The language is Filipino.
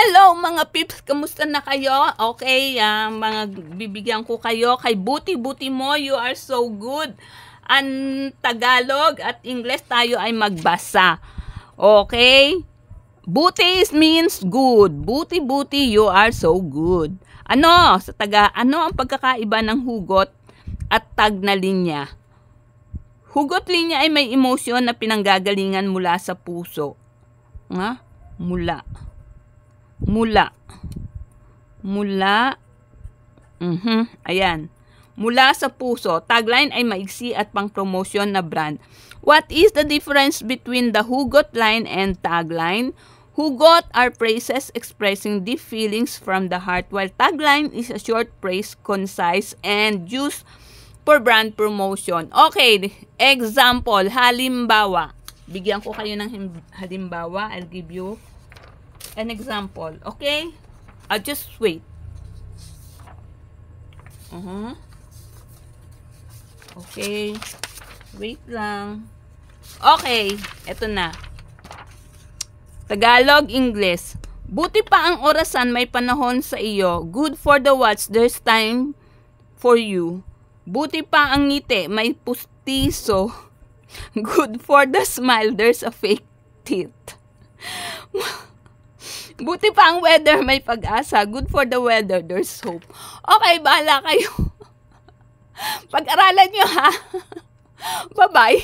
Hello mga pips, kamusta na kayo? Okay, mga bibigyan ko kayo kay Buti mo, you are so good. Ang Tagalog at English tayo ay magbasa. Okay? Buti means good. Buti, you are so good. Ano ang pagkakaiba ng hugot at tag na linya? Hugot linya ay may emosyon na pinanggagalingan mula sa puso. Mula. Ayan. Mula sa puso. Tagline ay maiksi at pang-promotion na brand. What is the difference between the hugot line and tagline? Hugot are phrases expressing deep feelings from the heart, while tagline is a short phrase, concise, and used for brand promotion. Okay, example, halimbawa. Bigyan ko kayo ng halimbawa. I'll give you an example. Okay? Just wait. Okay. Wait lang. Okay. Eto na. Tagalog, English. Buti pa ang orasan, may panahon sa iyo. Good for the watch, there's time for you. Buti pa ang ngiti, may pustiso. Good for the smile, there's a fake teeth. Buti pa ang weather, may pag-asa. Good for the weather, there's hope. Okay, bahala kayo. Pag-aralan nyo, ha? Bye-bye.